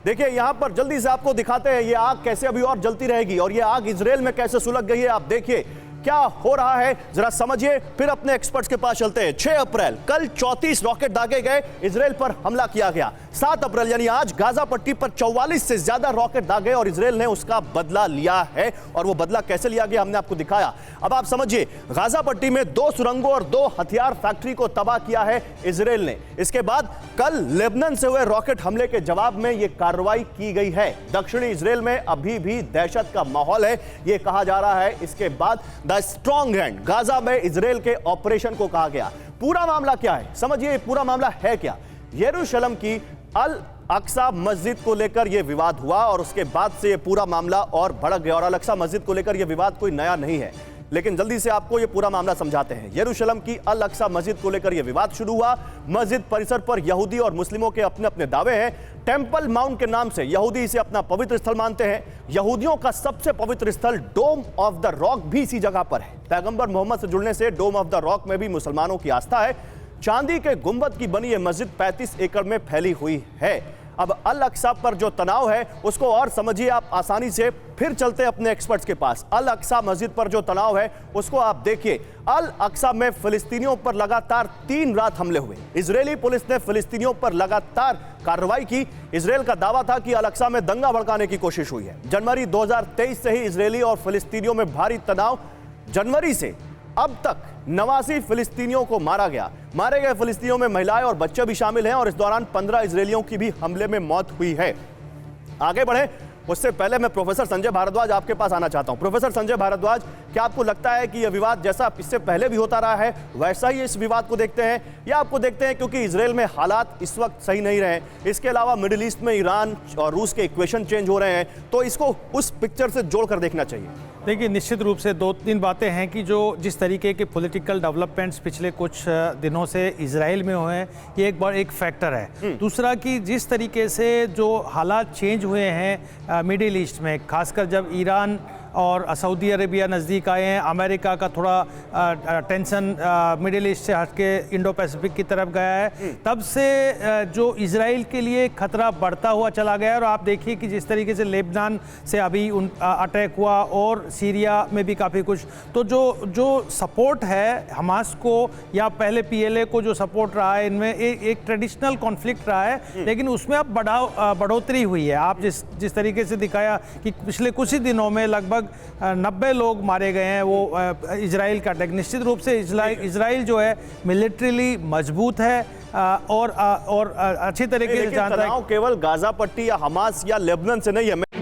देखिए यहां पर जल्दी से आपको दिखाते हैं ये आग कैसे अभी और जलती रहेगी और ये आग इजराइल में कैसे सुलग गई है। आप देखिए क्या हो रहा है, जरा समझिए, फिर अपने एक्सपर्ट्स के पास चलते हैं। 6 अप्रैल कल 34 रॉकेट दागे गए, इजराइल पर हमला किया गया। 7 अप्रैल यानी आज गाजा पट्टी पर 44 से ज्यादा रॉकेट दागे और इजराइल ने उसका बदला लिया है। और वो बदला कैसे लिया गया हमने आपको दिखाया। अब आप समझिए, गाजा पट्टी में 2 सुरंगों और 2 हथियार फैक्ट्री को तबाह किया है इजराइल ने। इसके बाद कल लेबनान से हुए रॉकेट हमले के जवाब में यह कार्रवाई की गई है। दक्षिणी इजराइल में अभी भी दहशत का माहौल है, यह कहा जा रहा है। इसके बाद द स्ट्रॉन्ग हैंड गाजा में इजराइल के ऑपरेशन को कहा गया। पूरा मामला क्या है समझिए, पूरा मामला है क्या। यरूशलेम की अल अक्सा मस्जिद को लेकर यह विवाद हुआ और उसके बाद से यह पूरा मामला और भड़क गया। और अल अक्सा मस्जिद को लेकर यह विवाद कोई नया नहीं है, लेकिन जल्दी से आपको यह पूरा मामला समझाते हैं। यरूशलेम की अल अक्सा मस्जिद को लेकर यह विवाद शुरू हुआ। मस्जिद परिसर पर यहूदी और मुस्लिमों के अपने अपने दावे हैं। टेंपल माउंट के नाम से यहूदी इसे अपना पवित्र स्थल मानते हैं। यहूदियों का सबसे पवित्र स्थल डोम ऑफ द रॉक भी इसी जगह पर है। पैगंबर मोहम्मद से जुड़ने से डोम ऑफ द रॉक में भी मुसलमानों की आस्था है। चांदी के गुंबद की बनी यह मस्जिद 35 एकड़ में फैली हुई है। अब अल अक्सा पर जो तनाव है उसको और समझिए आप आसानी से। फिर चलते हैं अपने एक्सपर्ट्स के पास। अल अक्सा मस्जिद पर जो तनाव है उसको आप देखिए। अल अक्सा में फिलिस्तीनियों पर लगातार 3 रात हमले हुए। इजरायली पुलिस ने फिलिस्तीनियों पर लगातार कार्रवाई की। इजरायल का दावा था कि अल अक्सा में दंगा भड़काने की कोशिश हुई है। जनवरी 2023 से ही इजरायली और फिलिस्तीनियों में भारी तनाव। जनवरी से अब तक 89 फिलिस्तीनियों को मारा गया। मारे गए फिलिस्तीनियों में महिलाएं और बच्चे भी शामिल हैं और इस दौरान 15 इजरायलियों की भी हमले में मौत हुई है। आगे बढ़े उससे पहले मैं प्रोफेसर संजय भारद्वाज आपके पास आना चाहता हूं। प्रोफेसर संजय भारद्वाज, क्या आपको लगता है कि यह विवाद जैसा इससे पहले भी होता रहा है वैसा ही इस विवाद को देखते हैं, या आपको देखते हैं क्योंकि इजरायल में हालात इस वक्त सही नहीं रहे, इसके अलावा मिडिल ईस्ट में ईरान और रूस के इक्वेशन चेंज हो रहे हैं, तो इसको उस पिक्चर से जोड़कर देखना चाहिए? देखिए, निश्चित रूप से 2-3 बातें हैं कि जो जिस तरीके के पॉलिटिकल डेवलपमेंट्स पिछले कुछ दिनों से इजराइल में हुए हैं, ये एक फैक्टर है। दूसरा कि जिस तरीके से जो हालात चेंज हुए हैं मिडिल ईस्ट में, खासकर जब ईरान और सऊदी अरेबिया नज़दीक आए हैं, अमेरिका का थोड़ा टेंशन मिडिल ईस्ट से हट के इंडो पैसिफिक की तरफ गया है, तब से जो इजराइल के लिए खतरा बढ़ता हुआ चला गया है। और आप देखिए कि जिस तरीके से लेबनान से अभी अटैक हुआ और सीरिया में भी काफ़ी कुछ, तो जो सपोर्ट है हमास को या पहले PLA को जो सपोर्ट रहा है, इनमें एक ट्रेडिशनल कॉन्फ्लिक्ट रहा है, लेकिन उसमें अब बढ़ोतरी हुई है। आप जिस तरीके से दिखाया कि पिछले कुछ ही दिनों में लगभग 90 लोग मारे गए हैं वो इजराइल का अटैक। निश्चित रूप से इजराइल जो है मिलिट्रीली मजबूत है और अच्छी तरीके से जानता है। केवल गाजा पट्टी या हमास या लेबनान से नहीं है।